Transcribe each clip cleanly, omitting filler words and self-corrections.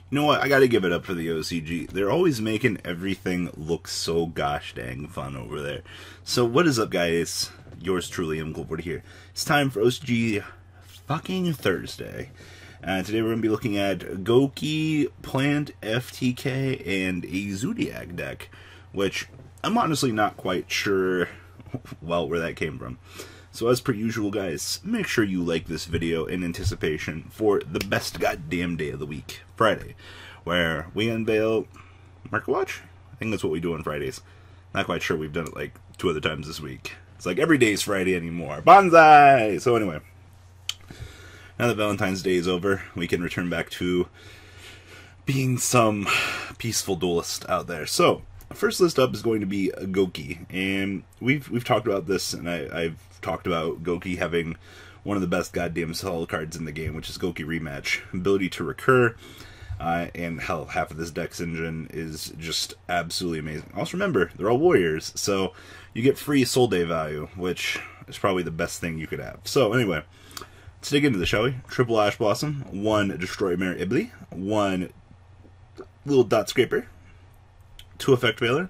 You know what? I gotta give it up for the OCG. They're always making everything look so gosh dang fun over there. So what is up, guys? Yours truly, Gouki here. It's time for OCG fucking Thursday. Today we're going to be looking at Gouki, Plant, FTK, and a Zoodiac deck, which I'm honestly not quite sure, well, where that came from. So as per usual, guys, make sure you like this video in anticipation for the best goddamn day of the week, Friday, where we unveil Market Watch. I think that's what we do on Fridays. Not quite sure, we've done it like 2 other times this week. It's like every day is Friday anymore. Bonsai! So anyway, now that Valentine's Day is over, we can return back to being some peaceful duelist out there. So, first list up is going to be Gouki, and we've talked about this, and I've talked about Gouki having one of the best goddamn solo cards in the game, which is Gouki Rematch. Ability to recur, and hell, half of this deck's engine is just absolutely amazing. Also remember, they're all warriors, so you get free Soul Day value, which is probably the best thing you could have. So anyway, let's dig into this, shall we? Triple Ash Blossom, 1 Destroy Mare Ibli, 1 Little Dot Scraper, 2 Effect Veiler,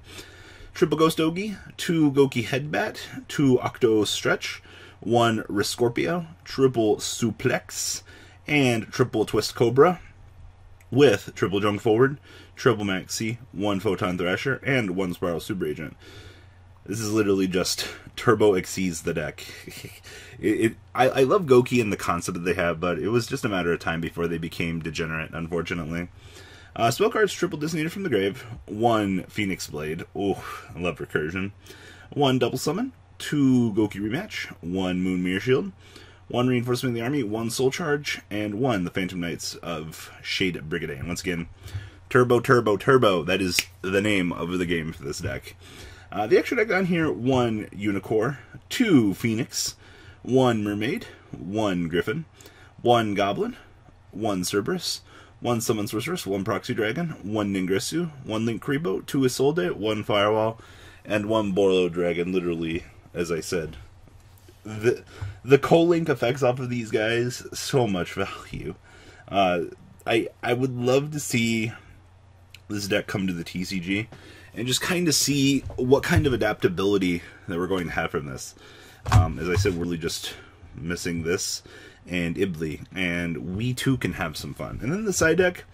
Triple Ghost Ogi, 2 Gouki Headbat, 2 Octo Stretch, 1 Rescorpio, Triple Suplex, and Triple Twist Cobra, with Triple Junk Forward, Triple Maxx C, 1 Photon Thrasher, and 1 Spiral Super Agent. This is literally just turbo exceeds the deck. I love Gouki and the concept that they have, but it was just a matter of time before they became degenerate, unfortunately. Spell cards: Triple Disseminated from the Grave, 1 Phoenix Blade, oh, I love recursion, 1 Double Summon, 2 Gouki Rematch, 1 Moon Mirror Shield, 1 Reinforcement of the Army, 1 Soul Charge, and 1 The Phantom Knights of Shade Brigade. And once again, Turbo, Turbo, Turbo, that is the name of the game for this deck. The extra deck on here: 1 Unicorn, 2 Phoenix, 1 Mermaid, 1 Griffin, 1 Goblin, 1 Cerberus, 1 Summon Sorceress, 1 Proxy Dragon, 1 Ningresu, 1 Link Kribo, 2 Isolde, 1 Firewall, and 1 Borlo Dragon. Literally, as I said, the co-link effects off of these guys, so much value. I would love to see this deck come to the TCG and just kind of see what kind of adaptability that we're going to have from this. As I said, we're really just missing this and Ibli, and we too can have some fun. And then the side deck: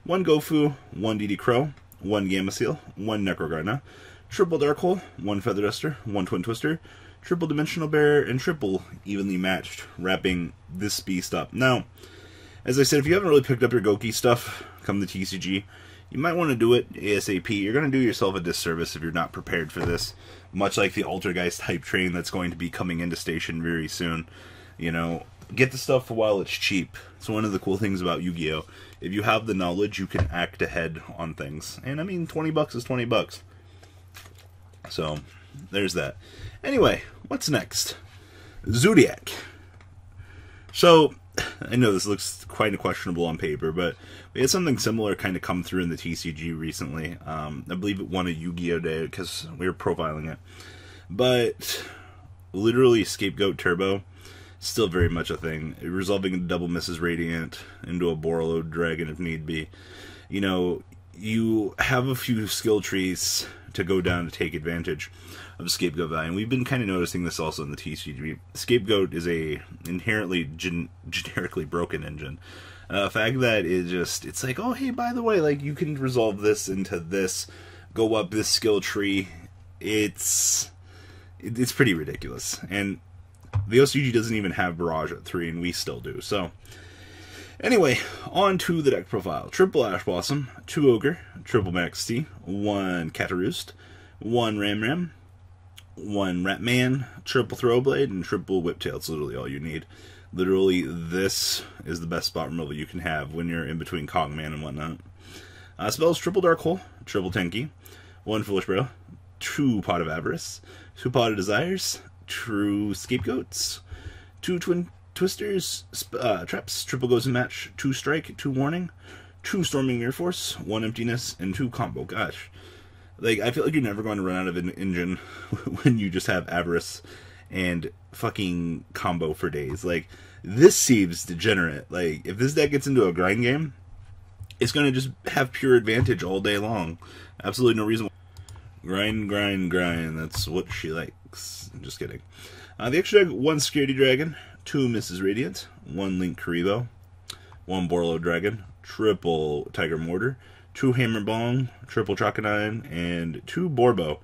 1 Gofu, 1 DD Crow, 1 Gamma Seal, 1 Necrogarna, Triple Dark Hole, 1 Feather Duster, 1 Twin Twister, Triple Dimensional Bearer, and Triple Evenly Matched, wrapping this beast up. Now, as I said, if you haven't really picked up your Gouki stuff come the TCG, you might want to do it ASAP. You're going to do yourself a disservice if you're not prepared for this, much like the Altergeist type train that's going to be coming into station very soon. You know, get the stuff while it's cheap. It's one of the cool things about Yu-Gi-Oh! If you have the knowledge, you can act ahead on things. And I mean, 20 bucks is 20 bucks. So, there's that. Anyway, what's next? Zoodiac. So, I know this looks quite questionable on paper, but we had something similar kind of come through in the TCG recently. I believe it won a Yu-Gi-Oh! Day because we were profiling it. But literally, Scapegoat Turbo, still very much a thing. Resolving into double Mrs. Radiant, into a Borlo Dragon if need be. You know, you have a few skill trees to go down to take advantage of Scapegoat value. And we've been kind of noticing this also in the TCG. Scapegoat is a inherently generically broken engine. The fact that it just, it's like, oh hey, by the way, like you can resolve this into this, go up this skill tree. It's pretty ridiculous. And the OCG doesn't even have Barrage at 3, and we still do. So, anyway, on to the deck profile. Triple Ash Blossom, 2 Ogre, Triple Maxx C, 1 Cataroost, 1 Ram, 1 Ratman, Triple Throwblade, and Triple Whiptail. It's literally all you need. Literally, this is the best spot removal you can have when you're in between Cogman and whatnot. Spells: Triple Dark Hole, Triple Tenki, 1 Foolish Bro, 2 Pot of Avarice, 2 Pot of Desires, True Scapegoats, 2 Twin Twisters, Traps, Triple Goes in Match, 2 Strike, 2 Warning, 2 Storming Mirror Force, 1 Emptiness, and 2 Combo. Gosh. Like, I feel like you're never going to run out of an engine when you just have Avarice and fucking combo for days. Like, this seems degenerate. Like, if this deck gets into a grind game, it's going to just have pure advantage all day long. Absolutely no reason. Grind, grind, grind. That's what she likes. I'm just kidding. The extra deck, 1 Security Dragon, 2 Mrs. Radiant, 1 Link Karibo, 1 Borlo Dragon, triple Tiger Mortar, 2 Hammer Bong, triple Chocodine, and 2 Borbo.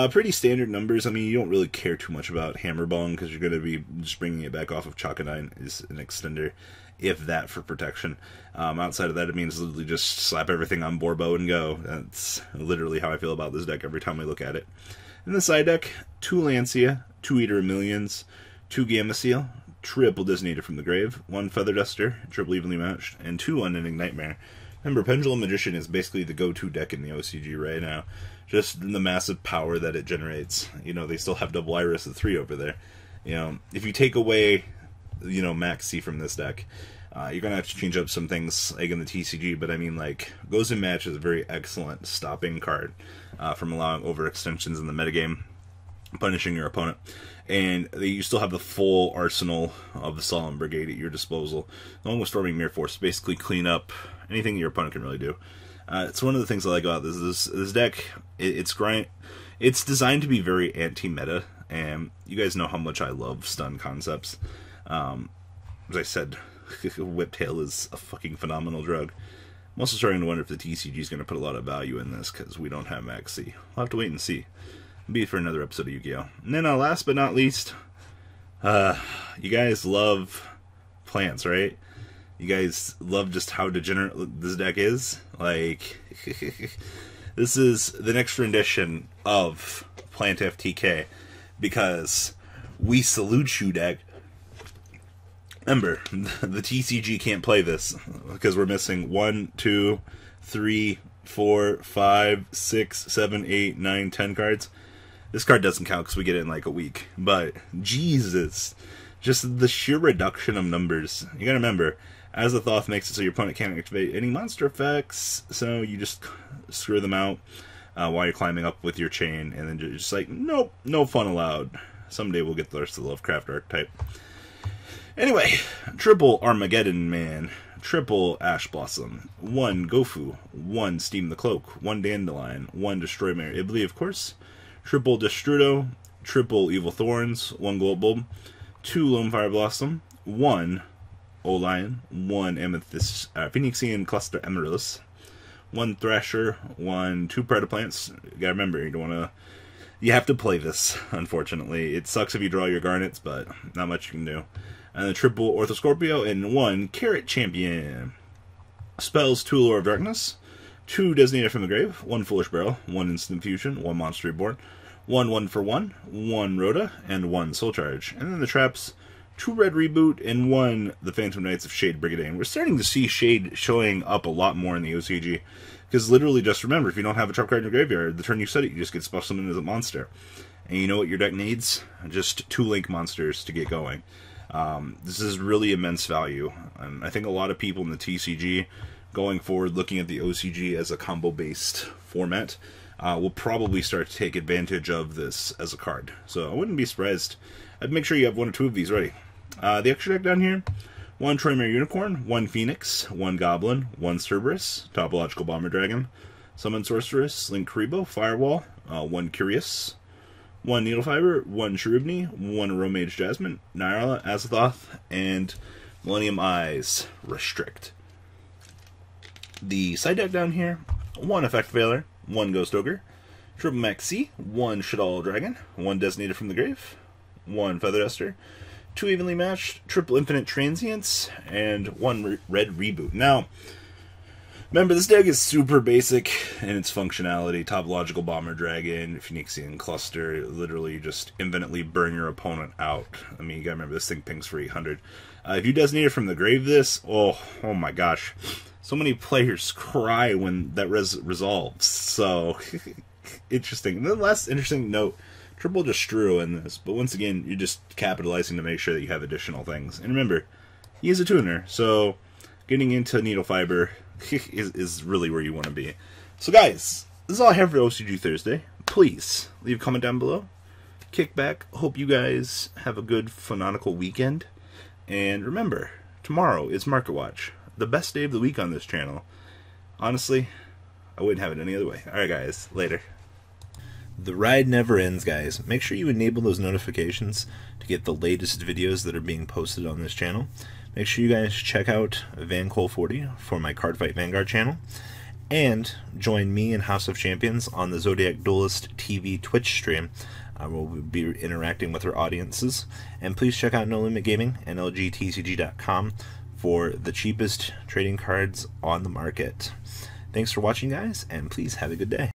Pretty standard numbers. I mean, you don't really care too much about Hammer Bong because you're going to be just bringing it back off of Chocodine is an extender, if that, for protection. Outside of that, it means literally just slap everything on Borbo and go. That's literally how I feel about this deck every time I look at it. In the side deck, 2 Lancia, 2 Eater of Millions, 2 Gamma Seal, triple Designated from the Grave, 1 Feather Duster, triple Evenly Matched, and 2 Unending Nightmare. Remember, Pendulum Magician is basically the go-to deck in the OCG right now. Just the massive power that it generates. You know, they still have double Iris at 3 over there. You know, if you take away, you know, Maxx C from this deck, you're going to have to change up some things, like in the TCG, but I mean, like, Goes in Match is a very excellent stopping card from allowing overextensions in the metagame, punishing your opponent. And you still have the full arsenal of the Solemn Brigade at your disposal, along with Storming Mirror Force, basically clean up anything your opponent can really do. It's one of the things I like about this deck. It's designed to be very anti-meta, and you guys know how much I love stun concepts. As I said, Whiptail is a fucking phenomenal drug. I'm also starting to wonder if the TCG is going to put a lot of value in this, because we don't have Maxx C. We'll have to wait and see. Be for another episode of Yu-Gi-Oh! And then last but not least, you guys love plants, right? You guys love just how degenerate this deck is. Like, this is the next rendition of Plant FTK, because we salute you, deck. Remember, the TCG can't play this because we're missing 1, 2, 3, 4, 5, 6, 7, 8, 9, 10 cards. This card doesn't count because we get it in like a week. But, Jesus, just the sheer reduction of numbers. You gotta remember, as the Thoth makes it so your opponent can't activate any monster effects, so you just screw them out while you're climbing up with your chain, and then you're just like, nope, no fun allowed. Someday we'll get the rest of the Lovecraft archetype. Anyway, triple Armageddon Man, triple Ash Blossom, 1 Gofu, 1 Steam the Cloak, 1 Dandelion, 1 Destroy Mary Ibli, of course, triple Destrudo, triple Evil Thorns, 1 Gold Bulb, 2 Lone Fire Blossom, 1 Olion, 1 Amethyst, Phoenixian Cluster Amaryllis, 1 Thrasher, 2 Predaplants. You gotta remember, you have to play this, unfortunately. It sucks if you draw your Garnets, but not much you can do. And the triple Orthoscorpio, and 1 Carrot Champion. Spells, 2 Lure of Darkness, 2 Designated from the Grave, 1 Foolish Barrel, 1 Instant Fusion, 1 Monster Reborn, 1 for 1, 1 Rhoda, and 1 Soul Charge. And then the traps, 2 Red Reboot, and 1 The Phantom Knights of Shade Brigade. And we're starting to see Shade showing up a lot more in the OCG. Because literally, just remember, if you don't have a trap card in your graveyard, the turn you set it, you just get special summoned as a monster. And you know what your deck needs? Just 2 Link monsters to get going. This is really immense value. I think a lot of people in the TCG, going forward, looking at the OCG as a combo-based format, will probably start to take advantage of this as a card. So I wouldn't be surprised. I'd make sure you have 1 or 2 of these ready. The extra deck down here, 1 Troymere Unicorn, 1 Phoenix, 1 Goblin, 1 Cerberus, Topological Bomber Dragon, Summon Sorceress, Link Karibo, Firewall, 1 Curious, 1 Needlefiber, 1 Cherubni, 1 Romage Jasmine, Nyarla, Azathoth, and Millennium Eyes Restrict. The side deck down here, 1 Effect Veiler, 1 Ghost Ogre, triple Maxx C, 1 Shaddoll Dragon, 1 Designated from the Grave, 1 Feather Duster, 2 Evenly Matched, triple Infinite Transients, and 1 Red Reboot. Now, remember, this deck is super basic in its functionality. Topological Bomber Dragon, Phoenixian Cluster, literally just infinitely burn your opponent out. I mean, you gotta remember, this thing pings for 800. If you Designate from the Grave this, oh my gosh. So many players cry when that resolves. So, interesting. And then last interesting note, triple Destru in this, but once again, you're just capitalizing to make sure that you have additional things. And remember, he is a tuner, so getting into Needle Fiber is really where you want to be. So guys, this is all I have for OCG Thursday. Please leave a comment down below. Kick back. Hope you guys have a good fanatical weekend. And remember, tomorrow is Market Watch, the best day of the week on this channel. honestly, I wouldn't have it any other way. Alright guys, later. The ride never ends, guys. Make sure you enable those notifications to get the latest videos that are being posted on this channel. Make sure you guys check out VanCole40 for my Cardfight Vanguard channel. And join me and House of Champions on the Zodiac Duelist TV Twitch stream. We'll be interacting with our audiences. And please check out No Limit Gaming and LGTCG.com for the cheapest trading cards on the market. Thanks for watching, guys, and please have a good day.